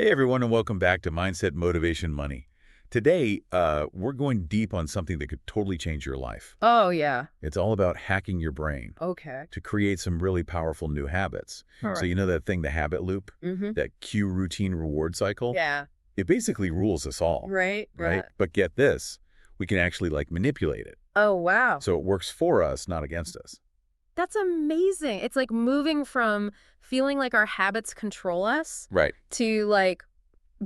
Hey everyone, and welcome back to Mindset, Motivation, Money. Today, we're going deep on something that could totally change your life. Oh, yeah. It's all about hacking your brain Okay. to create some really powerful new habits. All So right. you know that thing, the habit loop, Mm-hmm. that cue routine reward cycle? Yeah. It basically rules us all, Right. right? But get this, we can actually manipulate it. Oh, wow. So it works for us, not against us. That's amazing. It's like moving from feeling like our habits control us Right. to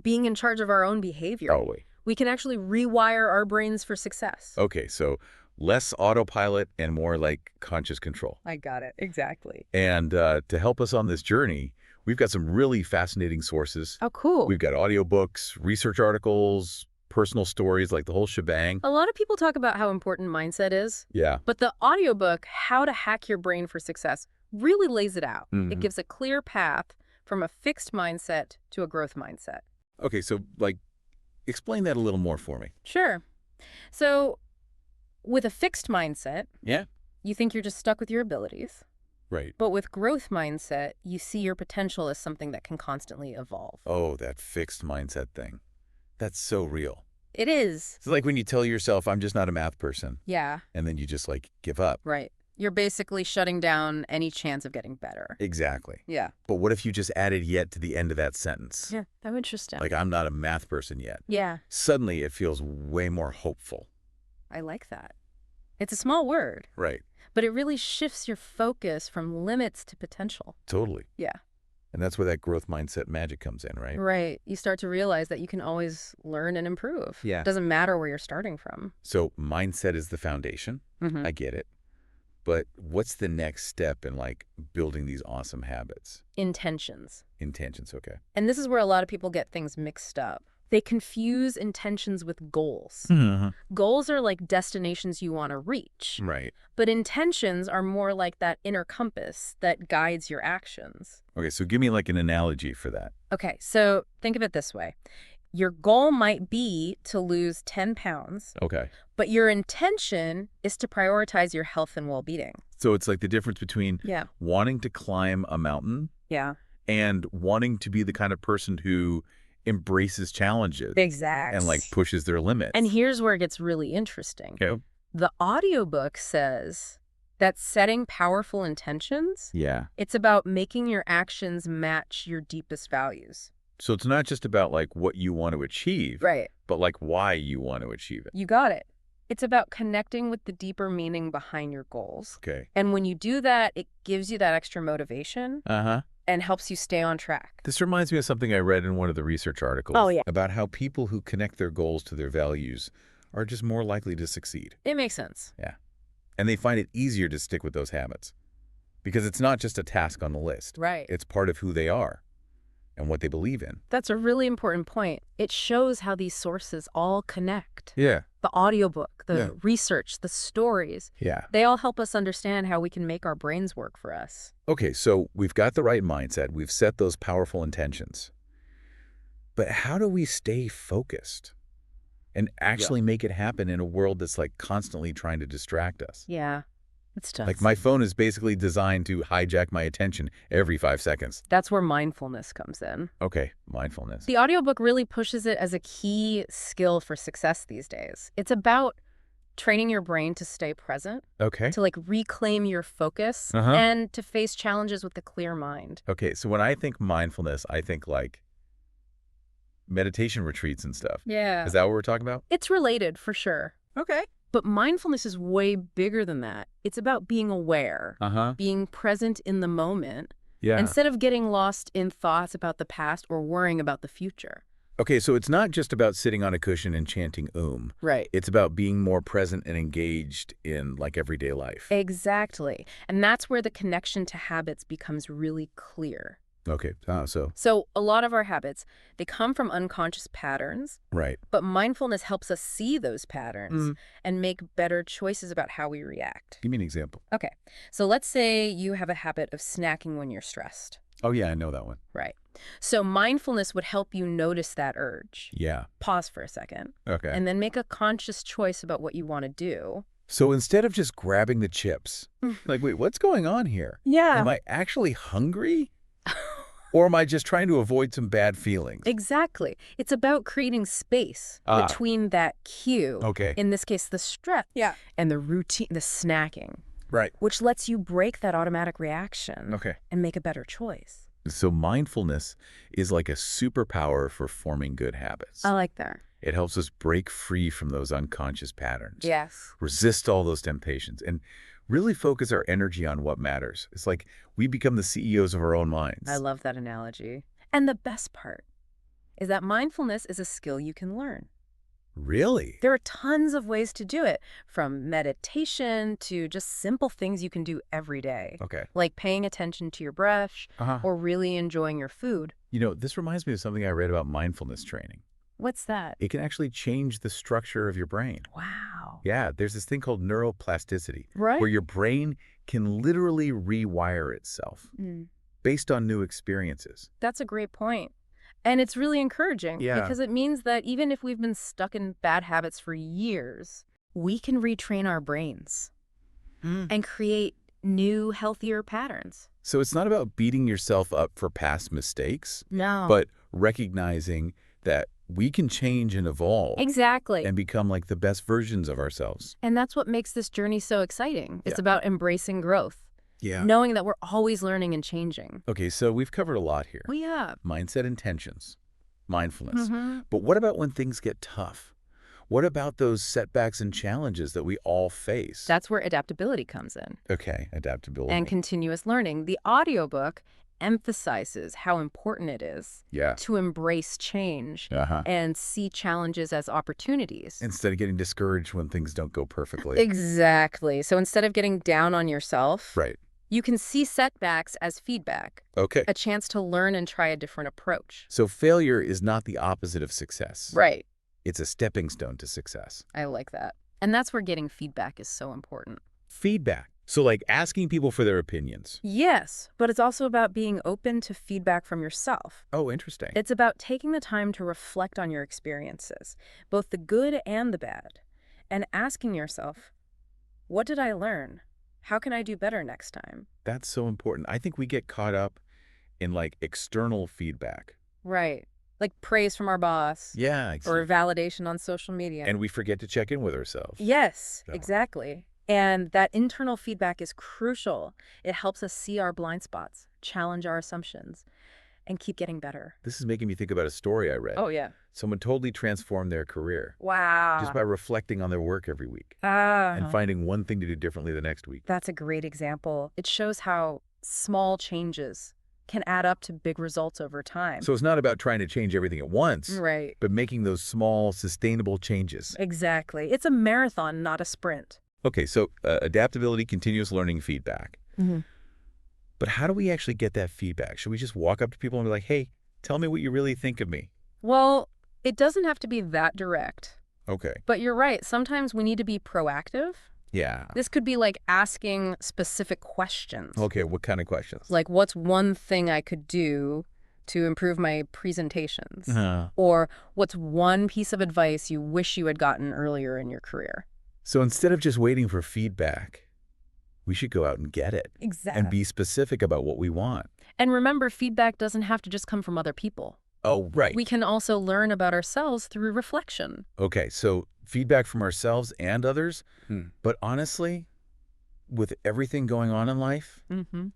being in charge of our own behavior. Totally. We can actually rewire our brains for success. Okay, so less autopilot and more like conscious control. I got it. Exactly. And to help us on this journey, we've got some really fascinating sources. Oh, cool. We've got audiobooks, research articles, personal stories, like the whole shebang. A lot of people talk about how important mindset is, Yeah. but the audiobook, How to Hack Your Brain for Success, really lays it out. It Mhm. gives a clear path from a fixed mindset to a growth mindset. Okay, so explain that a little more for me. Sure. So with a fixed mindset, Yeah. you think you're just stuck with your abilities. Right. But with growth mindset, you see your potential as something that can constantly evolve. Oh, that fixed mindset thing. That's so real. It is. It's like when you tell yourself, I'm just not a math person, Yeah, and then you just give up. right. You're basically shutting down any chance of getting better. Exactly. Yeah. But what if you just added yet to the end of that sentence? Yeah, that's interesting. Like, I'm not a math person yet. Yeah, Suddenly, it feels way more hopeful. I like that. It's a small word, Right. but it really shifts your focus from limits to potential. Totally. Yeah. And that's where that growth mindset magic comes in, right? Right. You start to realize that you can always learn and improve. Yeah. It doesn't matter where you're starting from. So mindset is the foundation. Mm-hmm. I get it. But what's the next step in building these awesome habits? Intentions. Intentions, okay. And this is where a lot of people get things mixed up. They confuse intentions with goals. Mm-hmm. Goals are like destinations you want to reach, Right. but intentions are more like that inner compass that guides your actions. Okay, so give me an analogy for that. Okay, so think of it this way. Your goal might be to lose 10 pounds, Okay. but your intention is to prioritize your health and well-being. So it's like the difference between Yeah. wanting to climb a mountain Yeah. and wanting to be the kind of person who embraces challenges Exactly. and pushes their limits. And here's where it gets really interesting. Okay. The audiobook says that setting powerful intentions, Yeah. it's about making your actions match your deepest values. So it's not just about what you want to achieve, Right. but why you want to achieve it. You got it. It's about connecting with the deeper meaning behind your goals. Okay. And when you do that, it gives you that extra motivation Uh-huh. and helps you stay on track. This reminds me of something I read in one of the research articles. Oh, yeah. About how people who connect their goals to their values are just more likely to succeed. It makes sense. Yeah. And they find it easier to stick with those habits because it's not just a task on the list. Right. It's part of who they are and what they believe in. That's a really important point. It shows how these sources all connect. Yeah. The audiobook, the Yeah. research, the stories, Yeah. they all help us understand how we can make our brains work for us. Okay, so we've got the right mindset. We've set those powerful intentions. But how do we stay focused and actually make it happen in a world that's constantly trying to distract us? Yeah, it's tough. My phone is basically designed to hijack my attention every 5 seconds. That's where mindfulness comes in. Okay, mindfulness. The audiobook really pushes it as a key skill for success these days. It's about training your brain to stay present, Okay. to reclaim your focus, Uh-huh. and to face challenges with a clear mind. Okay, so when I think mindfulness, I think meditation retreats and stuff. Yeah. Is that what we're talking about? It's related for sure. Okay. But mindfulness is way bigger than that. It's about being aware, Uh-huh. being present in the moment, Yeah. instead of getting lost in thoughts about the past or worrying about the future. Okay, so it's not just about sitting on a cushion and chanting Right. It's about being more present and engaged in everyday life. Exactly. And that's where the connection to habits becomes really clear. Okay. So So a lot of our habits, they come from unconscious patterns, right. but mindfulness helps us see those patterns and make better choices about how we react. Give me an example. Okay, so let's say you have a habit of snacking when you're stressed. Oh, yeah, I know that one. Right. So mindfulness would help you notice that urge. Yeah. Pause for a second, Okay. and then make a conscious choice about what you want to do. So instead of just grabbing the chips, wait, what's going on here? Yeah. Am I actually hungry? Or am I just trying to avoid some bad feelings? Exactly. It's about creating space Ah, between that cue, okay. in this case, the stress, Yeah. and the routine, the snacking, Right. which lets you break that automatic reaction Okay. and make a better choice. So mindfulness is like a superpower for forming good habits. I like that. It helps us break free from those unconscious patterns, Yes. resist all those temptations, and really focus our energy on what matters. It's like we become the CEOs of our own minds. I love that analogy. And the best part is that mindfulness is a skill you can learn. Really? There are tons of ways to do it, from meditation to just simple things you can do every day, Okay. like paying attention to your breath Uh-huh. or really enjoying your food. You know, this reminds me of something I read about mindfulness training. What's that? It can actually change the structure of your brain. Wow. Yeah, there's this thing called neuroplasticity, Right? where your brain can literally rewire itself Mm. based on new experiences. That's a great point. And it's really encouraging Yeah. because it means that even if we've been stuck in bad habits for years, we can retrain our brains and create new, healthier patterns. So it's not about beating yourself up for past mistakes, No. but recognizing that we can change and evolve Exactly. and become like the best versions of ourselves. And that's what makes this journey so exciting. It's Yeah. about embracing growth, Yeah. knowing that we're always learning and changing. Okay, so we've covered a lot here. We have. Mindset intentions, mindfulness. Mm-hmm. But what about when things get tough? What about those setbacks and challenges that we all face? That's where adaptability comes in. Okay, adaptability. And continuous learning. The audiobook emphasizes how important it is Yeah. to embrace change Uh-huh. and see challenges as opportunities. Instead of getting discouraged when things don't go perfectly. Exactly. So instead of getting down on yourself, Right. you can see setbacks as feedback, Okay. a chance to learn and try a different approach. So failure is not the opposite of success. Right. It's a stepping stone to success. I like that. And that's where getting feedback is so important. Feedback. So like asking people for their opinions. Yes, but it's also about being open to feedback from yourself. Oh, interesting. It's about taking the time to reflect on your experiences, both the good and the bad, and asking yourself, what did I learn? How can I do better next time? That's so important. I think we get caught up in like external feedback. Right. Like praise from our boss Yeah, or validation on social media. and we forget to check in with ourselves. Yes, So- exactly. And that internal feedback is crucial. It helps us see our blind spots, challenge our assumptions, and keep getting better. This is making me think about a story I read. Oh, yeah. Someone totally transformed their career Wow. just by reflecting on their work every week Ah. and finding one thing to do differently the next week. That's a great example. It shows how small changes can add up to big results over time. So it's not about trying to change everything at once, Right. but making those small, sustainable changes. Exactly. It's a marathon, not a sprint. Okay, so adaptability, continuous learning, feedback. Mhm. But how do we actually get that feedback? Should we just walk up to people and be like, hey, tell me what you really think of me? Well, it doesn't have to be that direct. Okay. But you're right. Sometimes we need to be proactive. Yeah. This could be like asking specific questions. Okay, what kind of questions? Like, what's one thing I could do to improve my presentations? Uh, Or what's one piece of advice you wish you had gotten earlier in your career? so instead of just waiting for feedback, we should go out and get it Exactly. and be specific about what we want. And remember, feedback doesn't have to just come from other people. Oh, right. We can also learn about ourselves through reflection. Okay, so feedback from ourselves and others. But honestly, with everything going on in life, Mm-hmm.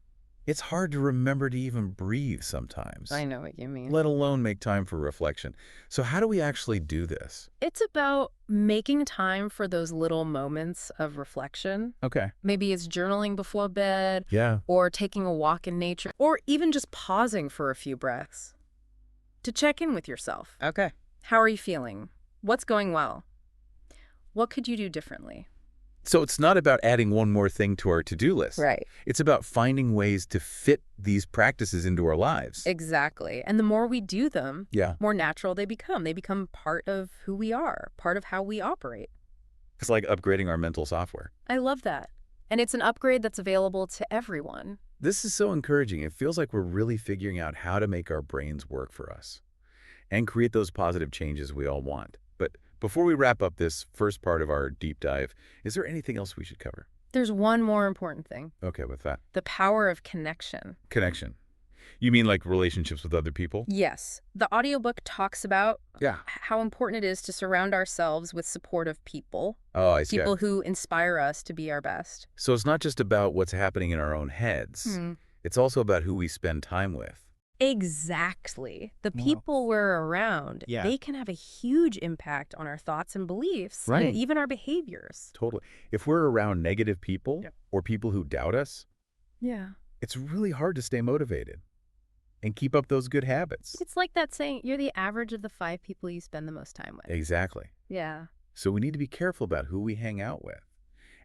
it's hard to remember to even breathe sometimes, I know what you mean. let alone make time for reflection. So how do we actually do this? It's about making time for those little moments of reflection. Okay. Maybe it's journaling before bed, Yeah. or taking a walk in nature, or even just pausing for a few breaths to check in with yourself. Okay. How are you feeling? What's going well? What could you do differently? So it's not about adding one more thing to our to-do list. Right. It's about finding ways to fit these practices into our lives. Exactly. And the more we do them, Yeah. more natural they become. They become part of who we are, part of how we operate. It's like upgrading our mental software. I love that. And it's an upgrade that's available to everyone. This is so encouraging. It feels like we're really figuring out how to make our brains work for us and create those positive changes we all want. But before we wrap up this first part of our deep dive, is there anything else we should cover? There's one more important thing, Okay, with that. the power of connection. Connection. You mean like relationships with other people? Yes. The audiobook talks about Yeah. how important it is to surround ourselves with supportive people, Oh, I see. people who inspire us to be our best. So it's not just about what's happening in our own heads. Hmm. It's also about who we spend time with. Exactly. The Wow. people we're around, Yeah. they can have a huge impact on our thoughts and beliefs, and Right. even our behaviors. Totally. If we're around negative people or people who doubt us, Yeah. it's really hard to stay motivated and keep up those good habits. It's like that saying, you're the average of the 5 people you spend the most time with. Exactly. Yeah. So we need to be careful about who we hang out with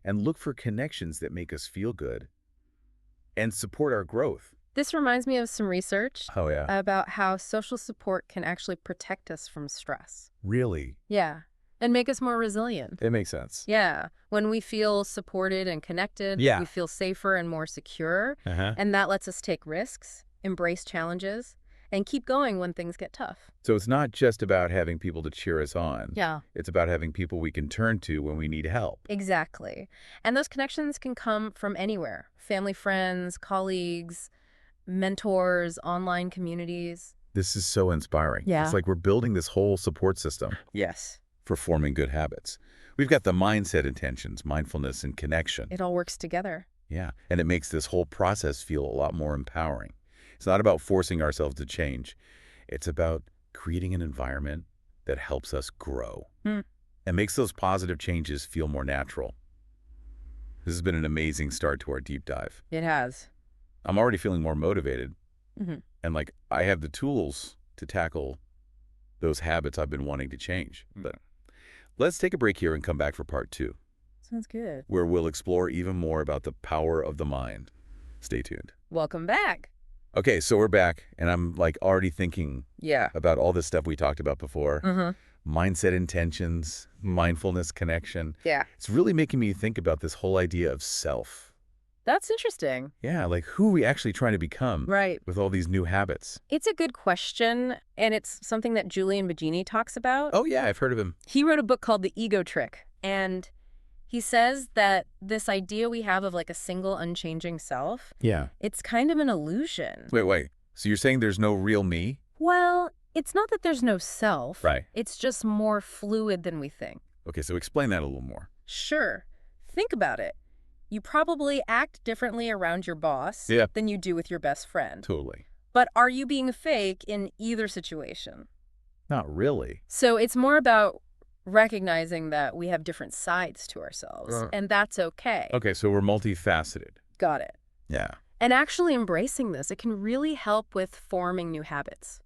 and look for connections that make us feel good and support our growth. This reminds me of some research Oh, yeah. about how social support can actually protect us from stress. Really? Yeah. And make us more resilient. It makes sense. Yeah. When we feel supported and connected, Yeah. we feel safer and more secure. Uh-huh. And that lets us take risks, embrace challenges, and keep going when things get tough. So it's not just about having people to cheer us on. Yeah. It's about having people we can turn to when we need help. Exactly. And those connections can come from anywhere. Family, friends, colleagues, mentors, online communities. This is so inspiring. Yeah. It's like we're building this whole support system Yes. for forming good habits. We've got the mindset intentions, mindfulness, and connection. It all works together. Yeah. And it makes this whole process feel a lot more empowering. It's not about forcing ourselves to change. It's about creating an environment that helps us grow and makes those positive changes feel more natural. This has been an amazing start to our deep dive. It has. I'm already feeling more motivated. Mhm. And like I have the tools to tackle those habits I've been wanting to change. But let's take a break here and come back for part 2, Sounds good. where we'll explore even more about the power of the mind. Stay tuned. Welcome back. Okay, so we're back, and I'm like already thinking Yeah. about all this stuff we talked about before. Mindset intentions, mindfulness connection. Yeah. It's really making me think about this whole idea of self. That's interesting. Yeah, like who are we actually trying to become Right. with all these new habits? It's a good question, and it's something that Julian Baggini talks about. Oh, yeah, I've heard of him. He wrote a book called The Ego Trick, and he says that this idea we have of like a single unchanging self, Yeah. it's kind of an illusion. Wait. So you're saying there's no real me? Well, it's not that there's no self. Right. It's just more fluid than we think. Okay, so explain that a little more. Sure. Think about it. You probably act differently around your boss Yeah. than you do with your best friend. Totally. But are you being fake in either situation? Not really. So it's more about recognizing that we have different sides to ourselves, and that's okay. Okay, so we're multifaceted. Got it. Yeah. And actually embracing this, it can really help with forming new habits.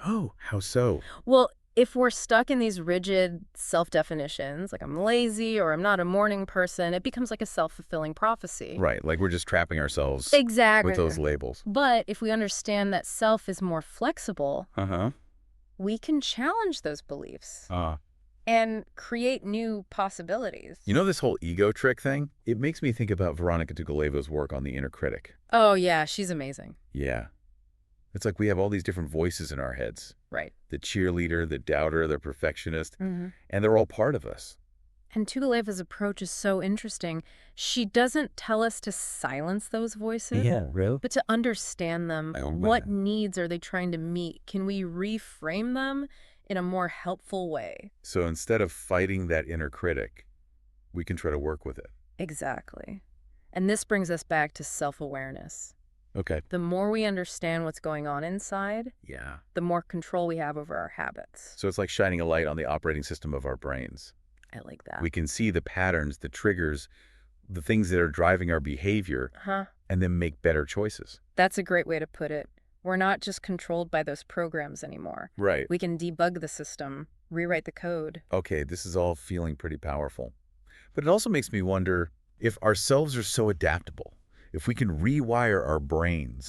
Oh, how so? Well, if we're stuck in these rigid self-definitions, like I'm lazy or I'm not a morning person, it becomes like a self-fulfilling prophecy. Right, like we're just trapping ourselves Exactly. with those labels. But if we understand that self is more flexible, Uh-huh. we can challenge those beliefs Uh, and create new possibilities. you know this whole ego trick thing? It makes me think about Veronica Tuguleva's work on the inner critic. Oh, yeah, she's amazing. Yeah. It's like we have all these different voices in our heads. Right. The cheerleader, the doubter, the perfectionist, Mm-hmm. and they're all part of us. And Tuguleva's approach is so interesting. She doesn't tell us to silence those voices, really? but to understand them. Oh, What man. needs are they trying to meet? Can we reframe them in a more helpful way? So instead of fighting that inner critic, we can try to work with it. Exactly. And this brings us back to self-awareness. Okay. The more we understand what's going on inside, Yeah. the more control we have over our habits. So it's like shining a light on the operating system of our brains. I like that. We can see the patterns, the triggers, the things that are driving our behavior, and then make better choices. That's a great way to put it. We're not just controlled by those programs anymore. Right. We can debug the system, rewrite the code. Okay, this is all feeling pretty powerful. But it also makes me wonder if ourselves are so adaptable, if we can rewire our brains,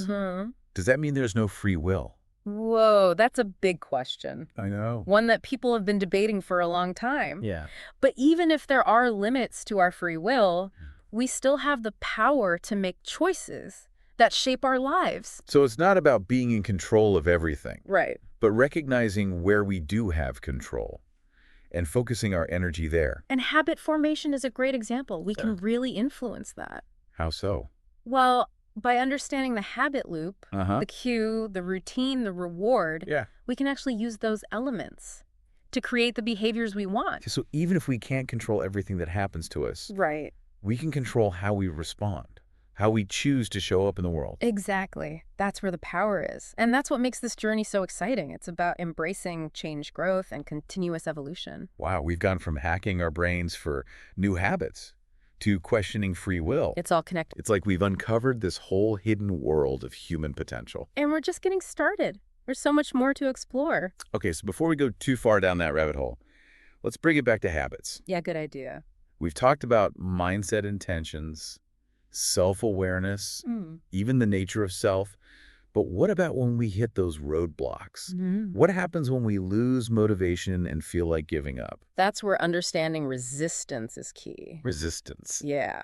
does that mean there's no free will? Whoa, that's a big question. I know. One that people have been debating for a long time. Yeah. But even if there are limits to our free will, we still have the power to make choices that shape our lives. So it's not about being in control of everything, Right. but recognizing where we do have control and focusing our energy there. And habit formation is a great example. We can really influence that. How so? Well, by understanding the habit loop, Uh-huh. the cue, the routine, the reward, Yeah. we can actually use those elements to create the behaviors we want. So even if we can't control everything that happens to us, Right. we can control how we respond, how we choose to show up in the world. Exactly. That's where the power is. And that's what makes this journey so exciting. It's about embracing change, growth, and continuous evolution. Wow, we've gone from hacking our brains for new habits to questioning free will. It's all connected. It's like we've uncovered this whole hidden world of human potential. And we're just getting started. There's so much more to explore. Okay, so before we go too far down that rabbit hole, let's bring it back to habits. Yeah, good idea. We've talked about mindset intentions, self-awareness, even the nature of self. But what about when we hit those roadblocks? What happens when we lose motivation and feel like giving up? That's where understanding resistance is key. Resistance. Yeah.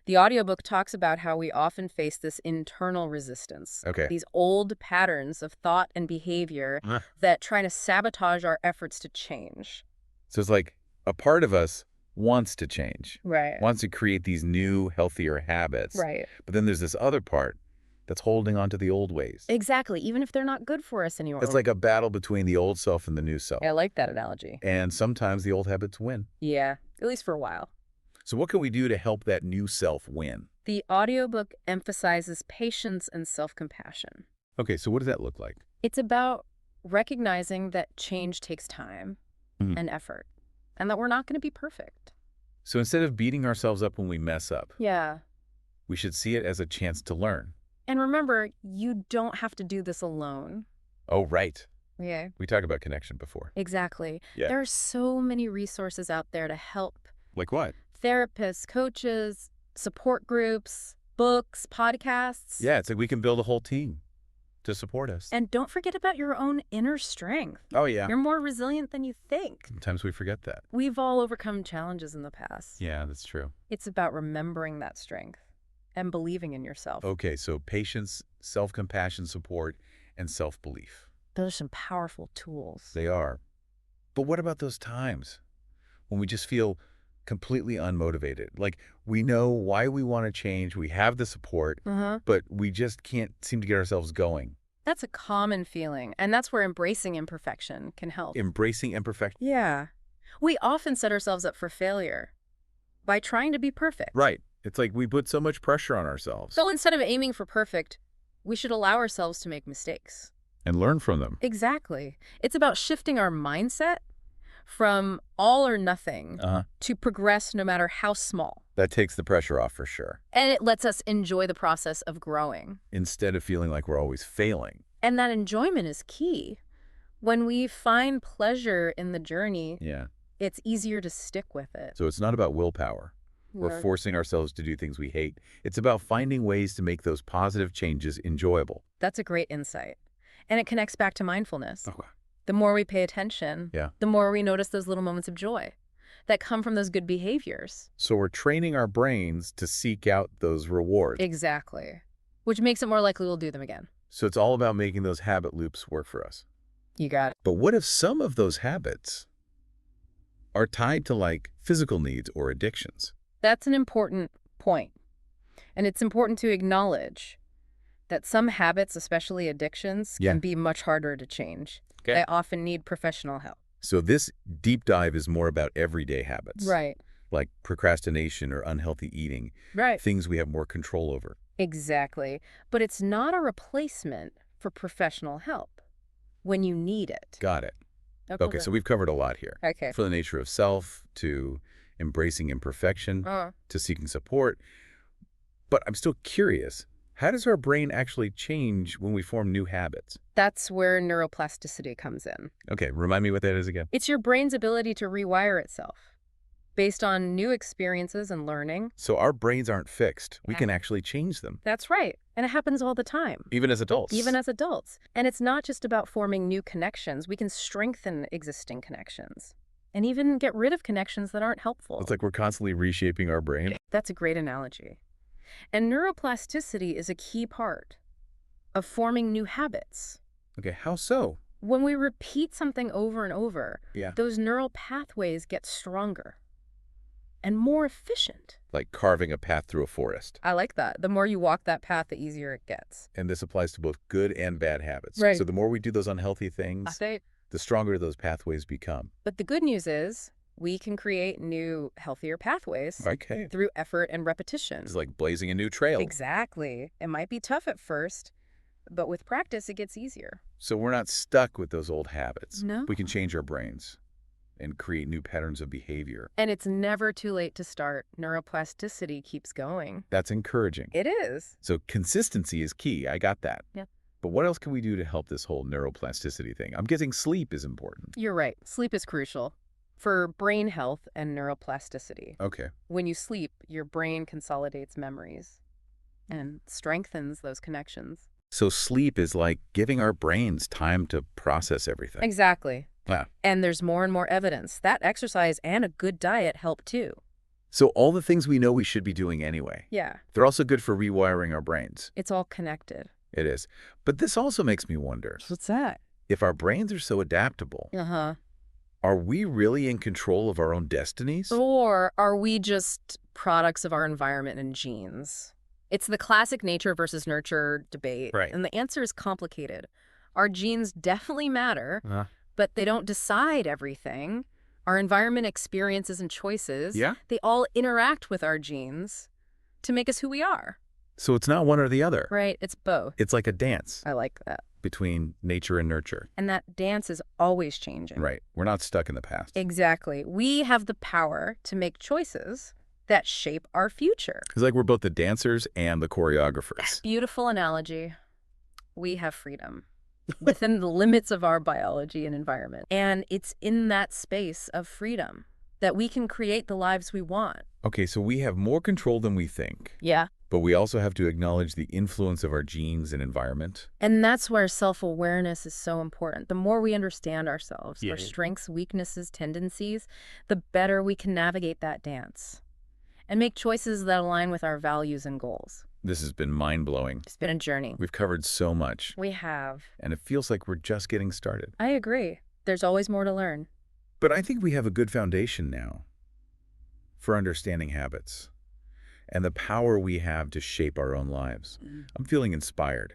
The audiobook talks about how we often face this internal resistance. Okay. These old patterns of thought and behavior that try to sabotage our efforts to change. So it's like a part of us wants to change, Right. wants to create these new, healthier habits. Right. But then there's this other part that's holding on to the old ways. Exactly, even if they're not good for us anymore. It's like a battle between the old self and the new self. I like that analogy. And sometimes the old habits win. Yeah, at least for a while. So what can we do to help that new self win? The audiobook emphasizes patience and self-compassion. Okay, so what does that look like? It's about recognizing that change takes time and effort, and that we're not going to be perfect. So instead of beating ourselves up when we mess up, Yeah. we should see it as a chance to learn. And remember, you don't have to do this alone. Oh, right. Yeah. We talked about connection before. Exactly. Yeah. There are so many resources out there to help. Like what? Therapists, coaches, support groups, books, podcasts. Yeah, it's like we can build a whole team to support us. And don't forget about your own inner strength. Oh, yeah. You're more resilient than you think. Sometimes we forget that. We've all overcome challenges in the past. Yeah, that's true. It's about remembering that strength and believing in yourself. Okay, so patience, self-compassion, support, and self-belief. Those are some powerful tools. They are. But what about those times when we just feel completely unmotivated? Like we know why we want to change, we have the support, but we just can't seem to get ourselves going. That's a common feeling, and that's where embracing imperfection can help. Embracing imperfection. Yeah. We often set ourselves up for failure by trying to be perfect. Right. It's like we put so much pressure on ourselves. So instead of aiming for perfect, we should allow ourselves to make mistakes. And learn from them. Exactly. It's about shifting our mindset from all or nothing to progress no matter how small. That takes the pressure off for sure. And it lets us enjoy the process of growing. Instead of feeling like we're always failing. And that enjoyment is key. When we find pleasure in the journey, it's easier to stick with it. So it's not about willpower. We're forcing ourselves to do things we hate. It's about finding ways to make those positive changes enjoyable. That's a great insight. And it connects back to mindfulness. Okay. The more we pay attention, the more we notice those little moments of joy that come from those good behaviors. So we're training our brains to seek out those rewards. Exactly. Which makes it more likely we'll do them again. So it's all about making those habit loops work for us. You got it. But what if some of those habits are tied to like physical needs or addictions? That's an important point. And it's important to acknowledge that some habits, especially addictions, can be much harder to change. Okay. They often need professional help. So this deep dive is more about everyday habits. Right. Like procrastination or unhealthy eating. Right. Things we have more control over. Exactly. But it's not a replacement for professional help when you need it. Got it. Okay, so we've covered a lot here. Okay. From the nature of self to embracing imperfection to seeking support. But I'm still curious, how does our brain actually change when we form new habits? That's where neuroplasticity comes in. Okay, remind me what that is again. It's your brain's ability to rewire itself based on new experiences and learning. So our brains aren't fixed. We can actually change them. That's right. And it happens all the time. Even as adults. Even as adults. And it's not just about forming new connections. We can strengthen existing connections and even get rid of connections that aren't helpful. It's like we're constantly reshaping our brain. That's a great analogy. And neuroplasticity is a key part of forming new habits. Okay, how so? When we repeat something over and over, those neural pathways get stronger. and more efficient. Like carving a path through a forest. I like that. The more you walk that path, the easier it gets. And this applies to both good and bad habits. Right. So the more we do those unhealthy I things, say, the stronger those pathways become. but the good news is we can create new, healthier pathways Okay. through effort and repetition. It's like blazing a new trail. Exactly. It might be tough at first, but with practice, it gets easier. So we're not stuck with those old habits. No. We can change our brains and create new patterns of behavior. And it's never too late to start. Neuroplasticity keeps going. That's encouraging. It is. So consistency is key. I got that. Yeah. But what else can we do to help this whole neuroplasticity thing? I'm guessing sleep is important. You're right. Sleep is crucial for brain health and neuroplasticity. Okay. When you sleep, your brain consolidates memories and strengthens those connections. So sleep is like giving our brains time to process everything. Exactly. Yeah. And there's more and more evidence that exercise and a good diet help too. So all the things we know we should be doing anyway, Yeah, they're also good for rewiring our brains. it's all connected. It is. But this also makes me wonder, What's that? if our brains are so adaptable, Uh-huh. are we really in control of our own destinies? Or are we just products of our environment and genes? It's the classic nature versus nurture debate. Right. And the answer is complicated. Our genes definitely matter, Uh, but they don't decide everything. Our environment, experiences, and choices, Yeah? they all interact with our genes to make us who we are. So it's not one or the other. Right? It's both. It's like a dance I like that. between nature and nurture. And that dance is always changing. Right. We're not stuck in the past. Exactly. We have the power to make choices that shape our future. It's like we're both the dancers and the choreographers. Beautiful analogy. We have freedom within the limits of our biology and environment. And it's in that space of freedom that we can create the lives we want. Okay, so we have more control than we think, Yeah. but we also have to acknowledge the influence of our genes and environment. And that's where self-awareness is so important. The more we understand ourselves, Yeah. our strengths, weaknesses, tendencies, the better we can navigate that dance and make choices that align with our values and goals. This has been mind-blowing. It's been a journey. We've covered so much, We have. and it feels like we're just getting started. I agree. There's always more to learn. But I think we have a good foundation now for understanding habits and the power we have to shape our own lives. I'm feeling inspired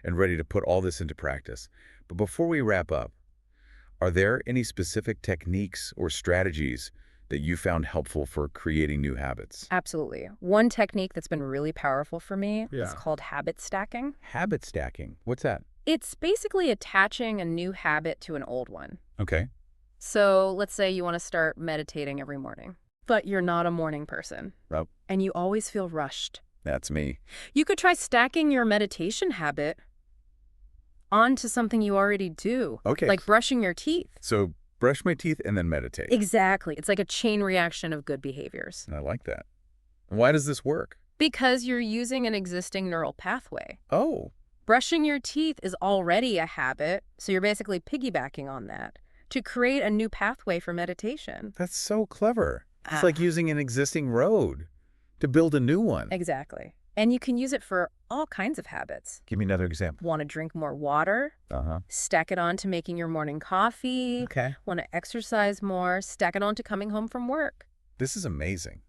and ready to put all this into practice. But before we wrap up, are there any specific techniques or strategies that you found helpful for creating new habits? Absolutely. One technique that's been really powerful for me is Yeah. called habit stacking. Habit stacking. What's that? It's basically attaching a new habit to an old one. Okay. So let's say you want to start meditating every morning, but you're not a morning person. Oh. And you always feel rushed. That's me. You could try stacking your meditation habit onto something you already do. Okay. Like brushing your teeth. So brush my teeth and then meditate. Exactly. It's like a chain reaction of good behaviors. I like that. Why does this work? Because you're using an existing neural pathway. Oh, Brushing your teeth is already a habit, so you're basically piggybacking on that to create a new pathway for meditation. that's so clever. It's Ah. like using an existing road to build a new one. Exactly. And you can use it for all kinds of habits. Give me another example. Want to drink more water? Uh-huh. Stack it on to making your morning coffee. Okay. Want to exercise more? Stack it on to coming home from work. This is amazing.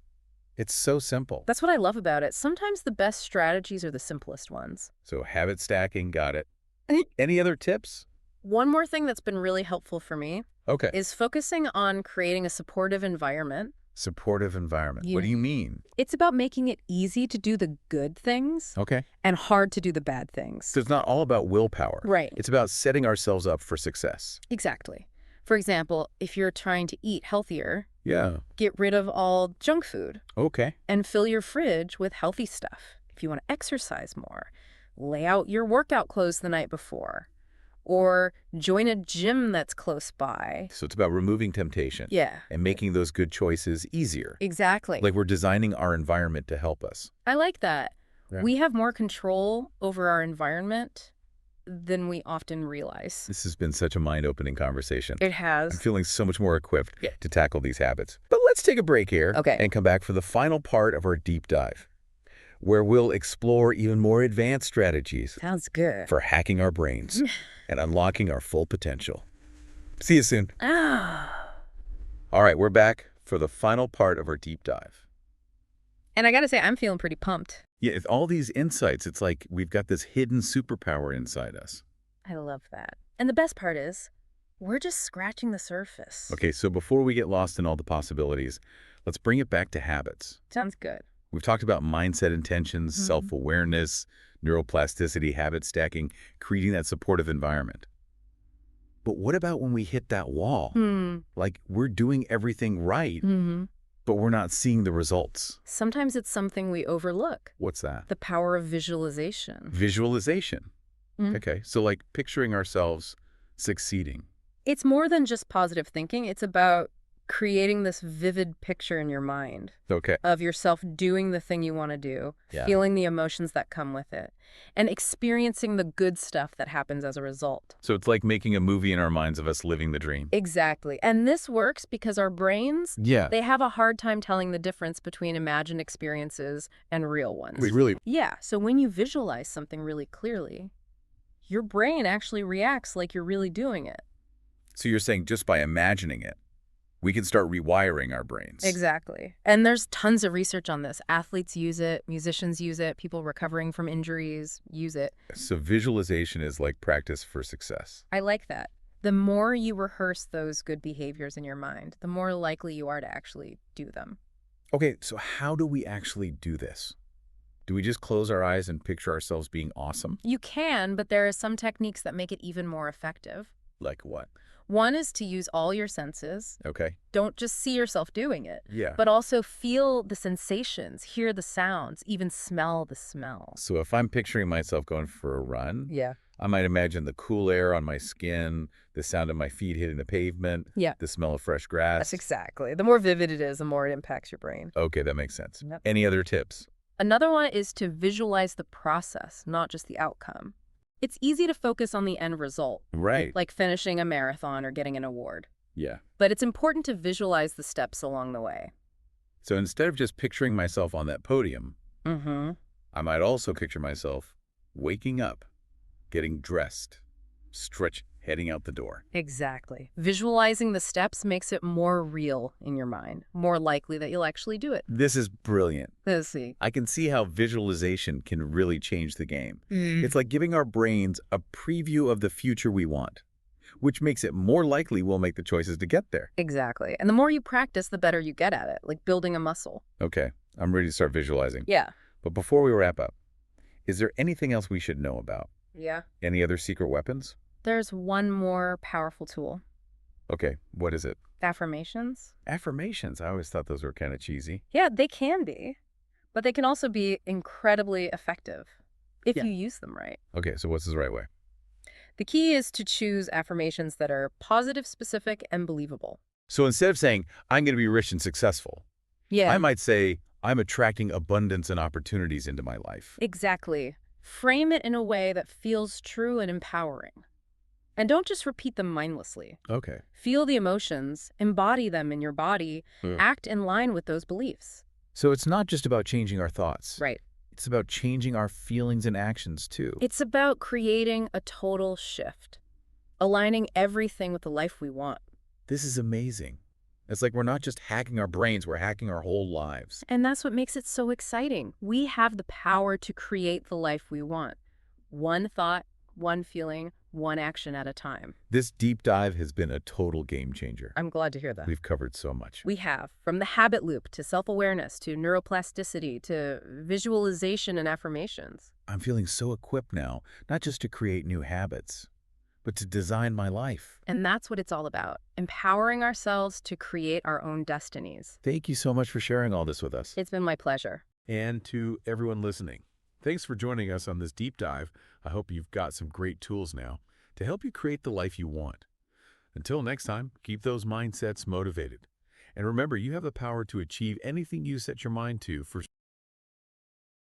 It's so simple. That's what I love about it. Sometimes the best strategies are the simplest ones. So habit stacking, got it. Any other tips? One more thing that's been really helpful for me Okay. is focusing on creating a supportive environment. Supportive environment. Yeah. What do you mean? It's about making it easy to do the good things Okay. and hard to do the bad things. So it's not all about willpower. Right. It's about setting ourselves up for success. Exactly. For example, if you're trying to eat healthier, Yeah. get rid of all junk food Okay. and fill your fridge with healthy stuff. If you want to exercise more, lay out your workout clothes the night before, or join a gym that's close by. So it's about removing temptation Yeah, and making those good choices easier. exactly. Like we're designing our environment to help us. I like that. Yeah. We have more control over our environment than we often realize. This has been such a mind-opening conversation. It I'm has. feeling so much more equipped to tackle these habits. But let's take a break here Okay. and come back for the final part of our deep dive, where we'll explore even more advanced strategies Sounds good. for hacking our brains and unlocking our full potential. See you soon. Ah. All right, we're back for for the final part of our deep dive. And I gotta say, I'm feeling pretty pumped. Yeah, with all these insights, it's like we've got this hidden superpower inside us. I love that. And the best part is, we're just scratching the surface. Okay, so before we get lost in all the possibilities, let's bring it back to habits. Sounds good. We've talked about mindset intentions, self-awareness, neuroplasticity, habit stacking, creating that supportive environment. But what about when we hit that wall? Like we're doing everything right, but we're not seeing the results. Sometimes it's something we overlook. What's that? The power of visualization. Visualization. Okay, so like picturing ourselves succeeding. It's more than just positive thinking. It's about creating this vivid picture in your mind Okay. of yourself doing the thing you want to do, feeling the emotions that come with it, and experiencing the good stuff that happens as a result. So it's like making a movie in our minds of us living the dream. Exactly. And this works because our brains, Yeah. they have a hard time telling the difference between imagined experiences and real ones. Really? Yeah, so when you visualize something really clearly, your brain actually reacts like you're really doing it. So you're saying just by imagining it, we can start rewiring our brains. Exactly. And there's tons of research on this. Athletes use it, musicians use it, people recovering from injuries use it. So visualization is like practice for success. I like that. The more you rehearse those good behaviors in your mind, the more likely you are to actually do them. Okay, so how do we actually do this? Do we just close our eyes and picture ourselves being awesome? You can, but there are some techniques that make it even more effective. Like what? One is to use all your senses. Okay. Don't just see yourself doing it, Yeah. but also feel the sensations, hear the sounds, even smell the smells. So if I'm picturing myself going for a run, Yeah. I might imagine the cool air on my skin, the sound of my feet hitting the pavement, Yeah. the smell of fresh grass. That's exactly. The more vivid it is, the more it impacts your brain. Okay, that makes sense. Yep. Any other tips? Another one is to visualize the process, not just the outcome. It's easy to focus on the end result, Right. like finishing a marathon or getting an award. Yeah. But it's important to visualize the steps along the way. So instead of just picturing myself on that podium, Mm-hmm. I might also picture myself waking up, getting dressed, heading out the door. Exactly. Visualizing the steps makes it more real in your mind, more likely that you'll actually do it. This is brilliant. Let's see. I can see how visualization can really change the game. It's like giving our brains a preview of the future we want, which makes it more likely we'll make the choices to get there. Exactly. And the more you practice, the better you get at it, like building a muscle. Okay, I'm ready to start visualizing. Yeah. But before we wrap up, is there anything else we should know about? Yeah. Any other secret weapons? There's one more powerful tool. Okay, what is it? Affirmations. Affirmations. I always thought those were kind of cheesy. Yeah, they can be, but they can also be incredibly effective if you use them right. Okay, so what's the right way? The key is to choose affirmations that are positive, specific, and believable. So instead of saying, I'm going to be rich and successful, Yeah. I might say, I'm attracting abundance and opportunities into my life. Exactly. Frame it in a way that feels true and empowering. And don't just repeat them mindlessly. Okay. Feel the emotions, embody them in your body, act in line with those beliefs. So it's not just about changing our thoughts. Right. It's about changing our feelings and actions too. It's about creating a total shift, aligning everything with the life we want. This is amazing. It's like we're not just hacking our brains, we're hacking our whole lives. And that's what makes it so exciting. We have the power to create the life we want. One thought, one feeling, one action at a time. This deep dive has been a total game changer. I'm glad to hear that. We've covered so much. We have, from the habit loop to self-awareness to neuroplasticity to visualization and affirmations. I'm feeling so equipped now, not just to create new habits, but to design my life. And that's what it's all about, empowering ourselves to create our own destinies. Thank you so much for sharing all this with us. It's been my pleasure. And to everyone listening, thanks for joining us on this deep dive. I hope you've got some great tools now to help you create the life you want. Until next time, keep those mindsets motivated. And remember, you have the power to achieve anything you set your mind to for